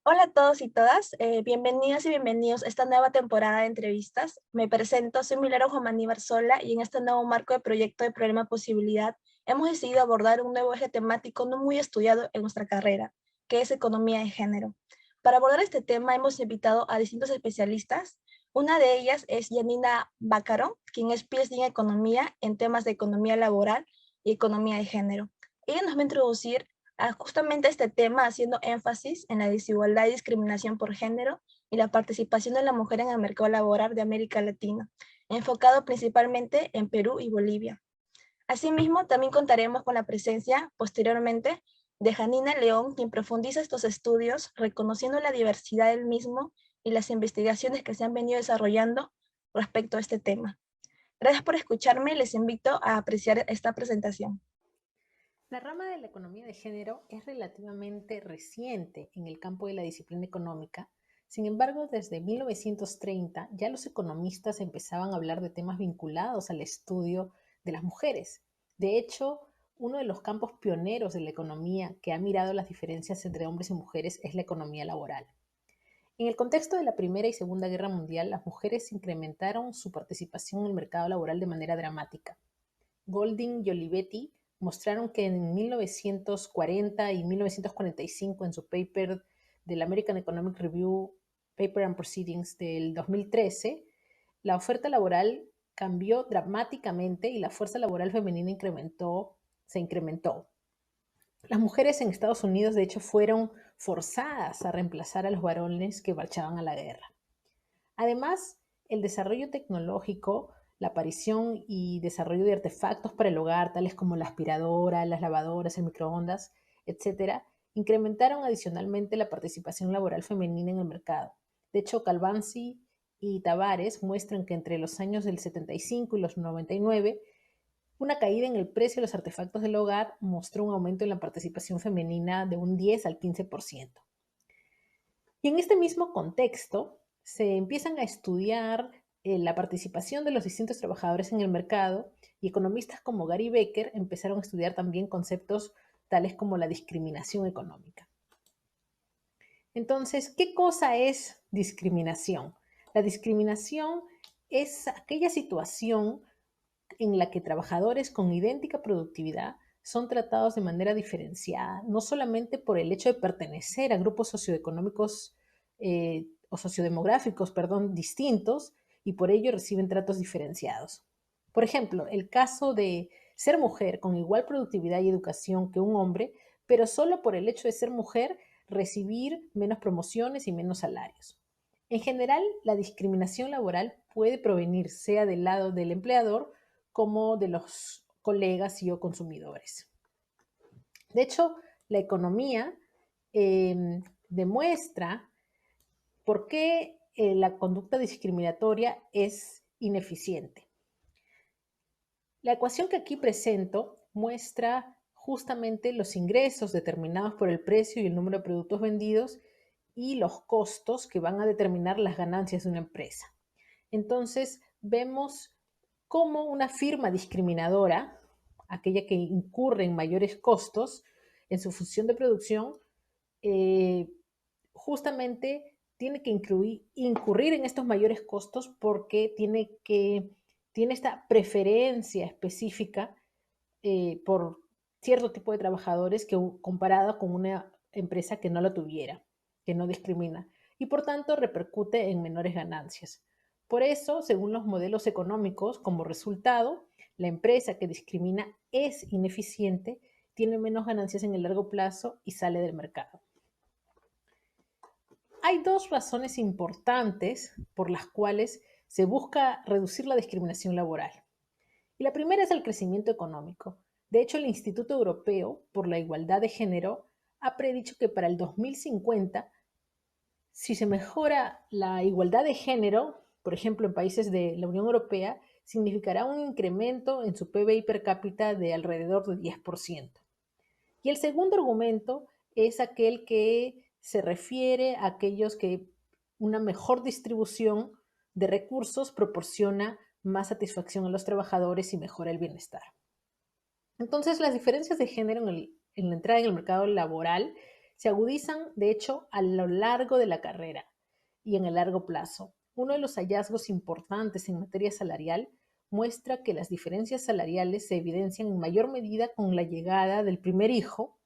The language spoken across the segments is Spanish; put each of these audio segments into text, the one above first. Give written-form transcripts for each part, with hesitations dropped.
Hola a todos y todas, bienvenidas y bienvenidos a esta nueva temporada de entrevistas. Me presento, soy Milagro Jomani Barzola y en este nuevo marco de proyecto de Problema Posibilidad hemos decidido abordar un nuevo eje temático no muy estudiado en nuestra carrera, que es economía de género. Para abordar este tema hemos invitado a distintos especialistas. Una de ellas es Yanina Bácaro, quien es PhD en economía en temas de economía laboral y economía de género. Ella nos va a introducir justamente este tema, haciendo énfasis en la desigualdad y discriminación por género y la participación de la mujer en el mercado laboral de América Latina, enfocado principalmente en Perú y Bolivia. Asimismo, también contaremos con la presencia, posteriormente, de Janina León, quien profundiza estos estudios, reconociendo la diversidad del mismo y las investigaciones que se han venido desarrollando respecto a este tema. Gracias por escucharme y les invito a apreciar esta presentación. La rama de la economía de género es relativamente reciente en el campo de la disciplina económica. Sin embargo, desde 1930 ya los economistas empezaban a hablar de temas vinculados al estudio de las mujeres. De hecho, uno de los campos pioneros de la economía que ha mirado las diferencias entre hombres y mujeres es la economía laboral. En el contexto de la Primera y Segunda Guerra Mundial, las mujeres incrementaron su participación en el mercado laboral de manera dramática. Golding y Olivetti mostraron que en 1940 y 1945, en su paper del American Economic Review, Paper and Proceedings del 2013, la oferta laboral cambió dramáticamente y la fuerza laboral femenina se incrementó. Las mujeres en Estados Unidos, de hecho, fueron forzadas a reemplazar a los varones que marchaban a la guerra. Además, el desarrollo tecnológico, la aparición y desarrollo de artefactos para el hogar, tales como la aspiradora, las lavadoras, el microondas, etcétera, incrementaron adicionalmente la participación laboral femenina en el mercado. De hecho, Calvanzi y Tavares muestran que entre los años del 75 y los 99, una caída en el precio de los artefactos del hogar mostró un aumento en la participación femenina de un 10 al 15%. Y en este mismo contexto se empiezan a estudiar la participación de los distintos trabajadores en el mercado y economistas como Gary Becker empezaron a estudiar también conceptos tales como la discriminación económica. Entonces, ¿qué cosa es discriminación? La discriminación es aquella situación en la que trabajadores con idéntica productividad son tratados de manera diferenciada, no solamente por el hecho de pertenecer a grupos socioeconómicos o sociodemográficos, perdón, distintos, y por ello reciben tratos diferenciados. Por ejemplo, el caso de ser mujer con igual productividad y educación que un hombre, pero solo por el hecho de ser mujer recibir menos promociones y menos salarios. En general, la discriminación laboral puede provenir sea del lado del empleador como de los colegas y o consumidores. De hecho, la economía demuestra por qué la conducta discriminatoria es ineficiente. La ecuación que aquí presento muestra justamente los ingresos determinados por el precio y el número de productos vendidos y los costos que van a determinar las ganancias de una empresa. Entonces, vemos cómo una firma discriminadora, aquella que incurre en mayores costos en su función de producción, eh, justamente tiene que incurrir en estos mayores costos porque tiene esta preferencia específica por cierto tipo de trabajadores que comparada con una empresa que no lo tuviera, que no discrimina, y por tanto repercute en menores ganancias. Por eso, según los modelos económicos, como resultado, la empresa que discrimina es ineficiente, tiene menos ganancias en el largo plazo y sale del mercado. Hay dos razones importantes por las cuales se busca reducir la discriminación laboral. Y la primera es el crecimiento económico. De hecho, el Instituto Europeo por la Igualdad de Género ha predicho que para el 2050, si se mejora la igualdad de género, por ejemplo, en países de la Unión Europea, significará un incremento en su PBI per cápita de alrededor de 10%. Y el segundo argumento es aquel que se refiere a aquellos que una mejor distribución de recursos proporciona más satisfacción a los trabajadores y mejora el bienestar. Entonces, las diferencias de género en la entrada en el mercado laboral Se agudizan, de hecho, a lo largo de la carrera y en el largo plazo. Uno de los hallazgos importantes en materia salarial muestra que las diferencias salariales se evidencian en mayor medida con la llegada del primer hijo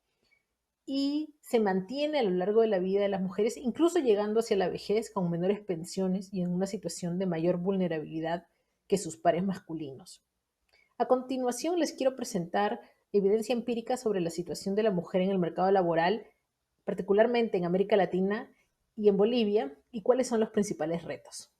y se mantiene a lo largo de la vida de las mujeres, incluso llegando hacia la vejez con menores pensiones y en una situación de mayor vulnerabilidad que sus pares masculinos. A continuación, les quiero presentar evidencia empírica sobre la situación de la mujer en el mercado laboral, particularmente en América Latina y en Bolivia, y cuáles son los principales retos.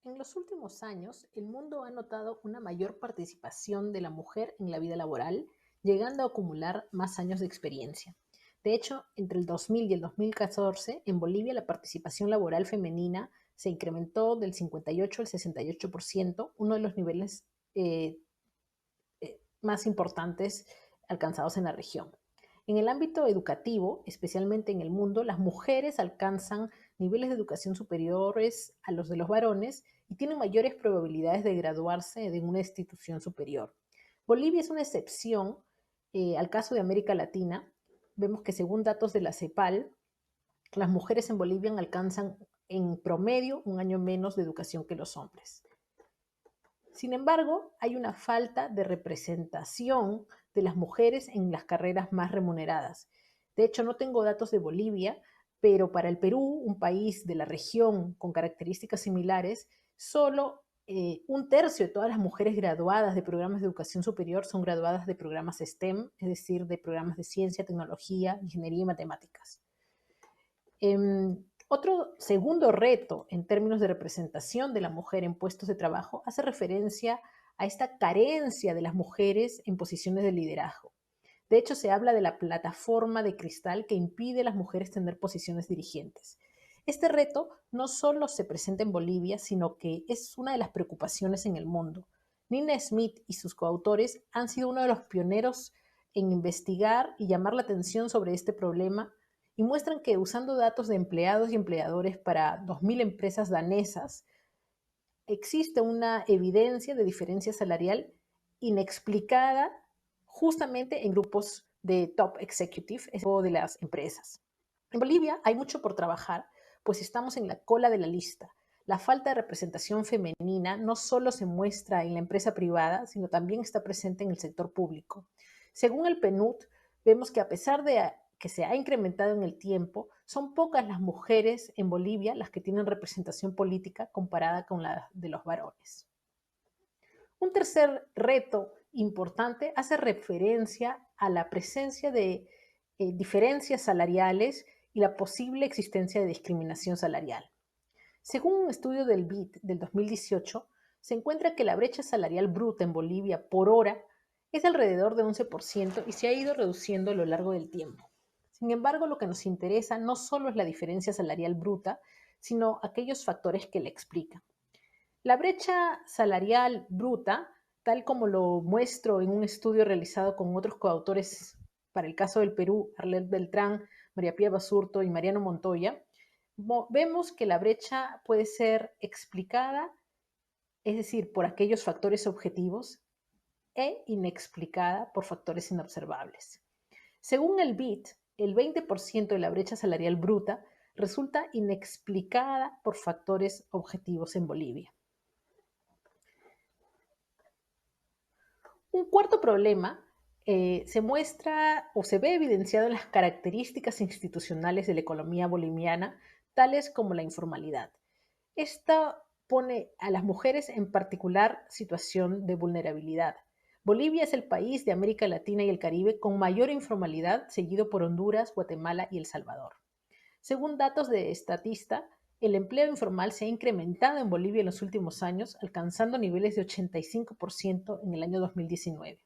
En los últimos años, el mundo ha notado una mayor participación de la mujer en la vida laboral, llegando a acumular más años de experiencia. De hecho, entre el 2000 y el 2014, en Bolivia la participación laboral femenina se incrementó del 58 al 68%, uno de los niveles más importantes alcanzados en la región. En el ámbito educativo, especialmente en el mundo, las mujeres alcanzan niveles de educación superiores a los de los varones y tienen mayores probabilidades de graduarse de una institución superior. Bolivia es una excepción al caso de América Latina. Vemos que según datos de la CEPAL, las mujeres en Bolivia alcanzan en promedio un año menos de educación que los hombres. Sin embargo, hay una falta de representación de las mujeres en las carreras más remuneradas. De hecho, no tengo datos de Bolivia, pero para el Perú, un país de la región con características similares, solo un tercio de todas las mujeres graduadas de programas de educación superior son graduadas de programas STEM, es decir, de programas de ciencia, tecnología, ingeniería y matemáticas. Otro segundo reto en términos de representación de la mujer en puestos de trabajo hace referencia a esta carencia de las mujeres en posiciones de liderazgo. De hecho, se habla de la plataforma de cristal que impide a las mujeres tener posiciones dirigentes. Este reto no solo se presenta en Bolivia, sino que es una de las preocupaciones en el mundo. Nina Smith y sus coautores han sido uno de los pioneros en investigar y llamar la atención sobre este problema y muestran que usando datos de empleados y empleadores para 2.000 empresas danesas, existe una evidencia de diferencia salarial inexplicada justamente en grupos de top executive de las empresas. En Bolivia hay mucho por trabajar, pues estamos en la cola de la lista. La falta de representación femenina no solo se muestra en la empresa privada, sino también está presente en el sector público. Según el PNUD, vemos que a pesar de que se ha incrementado en el tiempo, son pocas las mujeres en Bolivia las que tienen representación política comparada con la de los varones. Un tercer reto importante hace referencia a la presencia de diferencias salariales y la posible existencia de discriminación salarial. Según un estudio del BID del 2018, se encuentra que la brecha salarial bruta en Bolivia por hora es alrededor de 11% y se ha ido reduciendo a lo largo del tiempo. Sin embargo, lo que nos interesa no solo es la diferencia salarial bruta, sino aquellos factores que la explican. La brecha salarial bruta, tal como lo muestro en un estudio realizado con otros coautores para el caso del Perú, Arlet Beltrán, María Pía Basurto y Mariano Montoya, vemos que la brecha puede ser explicada, es decir, por aquellos factores objetivos e inexplicada por factores inobservables. Según el BID, el 20% de la brecha salarial bruta resulta inexplicada por factores objetivos en Bolivia. Un cuarto problema se muestra o se ve evidenciado en las características institucionales de la economía boliviana, tales como la informalidad. Esta pone a las mujeres en particular situación de vulnerabilidad. Bolivia es el país de América Latina y el Caribe con mayor informalidad, seguido por Honduras, Guatemala y El Salvador. Según datos de Statista, el empleo informal se ha incrementado en Bolivia en los últimos años, alcanzando niveles de 85% en el año 2019.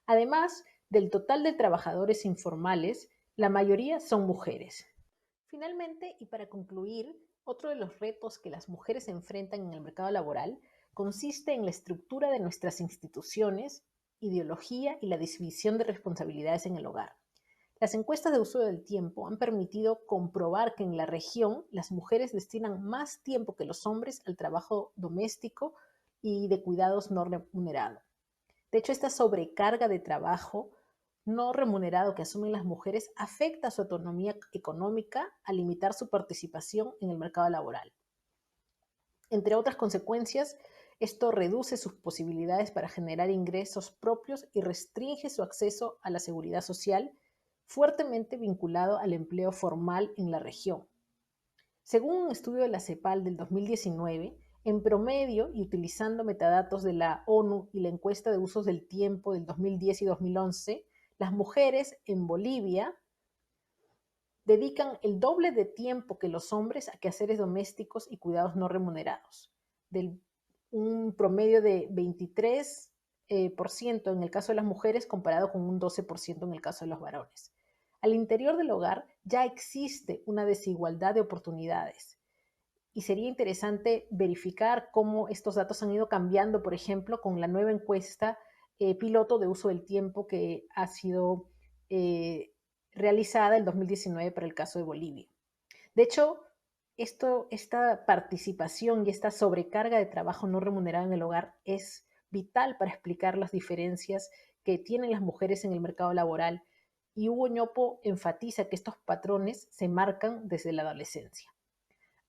Además del total de trabajadores informales, la mayoría son mujeres. Finalmente, y para concluir, otro de los retos que las mujeres enfrentan en el mercado laboral consiste en la estructura de nuestras instituciones, ideología y la división de responsabilidades en el hogar. Las encuestas de uso del tiempo han permitido comprobar que en la región las mujeres destinan más tiempo que los hombres al trabajo doméstico y de cuidados no remunerado. De hecho, esta sobrecarga de trabajo no remunerado que asumen las mujeres afecta su autonomía económica al limitar su participación en el mercado laboral. Entre otras consecuencias, esto reduce sus posibilidades para generar ingresos propios y restringe su acceso a la seguridad social, fuertemente vinculado al empleo formal en la región. Según un estudio de la CEPAL del 2019, en promedio y utilizando metadatos de la ONU y la encuesta de usos del tiempo del 2010 y 2011, las mujeres en Bolivia dedican el doble de tiempo que los hombres a quehaceres domésticos y cuidados no remunerados, un promedio de 23% en el caso de las mujeres comparado con un 12% en el caso de los varones. Al interior del hogar ya existe una desigualdad de oportunidades y sería interesante verificar cómo estos datos han ido cambiando, por ejemplo, con la nueva encuesta piloto de uso del tiempo que ha sido realizada el 2019 para el caso de Bolivia. De hecho, esta participación y esta sobrecarga de trabajo no remunerado en el hogar es vital para explicar las diferencias que tienen las mujeres en el mercado laboral, y Hugo Ñopo enfatiza que estos patrones se marcan desde la adolescencia.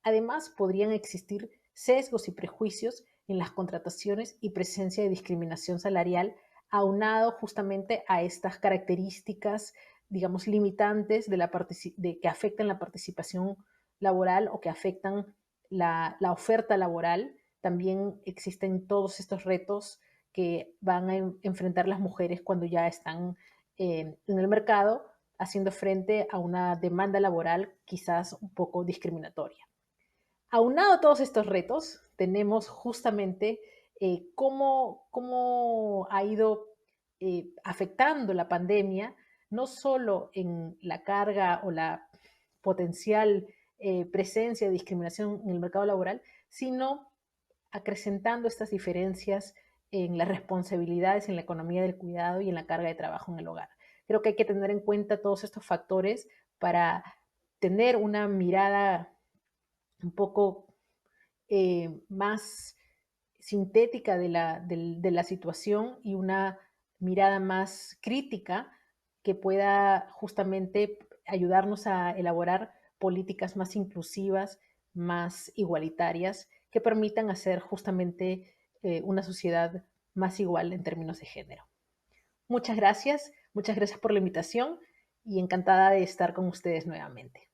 Además, podrían existir sesgos y prejuicios en las contrataciones y presencia de discriminación salarial, aunado justamente a estas características, digamos, limitantes que afectan la participación laboral o que afectan la oferta laboral. También existen todos estos retos que van a enfrentar las mujeres cuando ya están en el mercado, haciendo frente a una demanda laboral quizás un poco discriminatoria. Aunado a todos estos retos, tenemos justamente cómo ha ido afectando la pandemia, no solo en la carga o la potencial presencia de discriminación en el mercado laboral, sino acrecentando estas diferencias en las responsabilidades en la economía del cuidado y en la carga de trabajo en el hogar. Creo que hay que tener en cuenta todos estos factores para tener una mirada un poco más sintética de la situación y una mirada más crítica que pueda justamente ayudarnos a elaborar políticas más inclusivas, más igualitarias, que permitan hacer justamente una sociedad más igual en términos de género. Muchas gracias por la invitación y encantada de estar con ustedes nuevamente.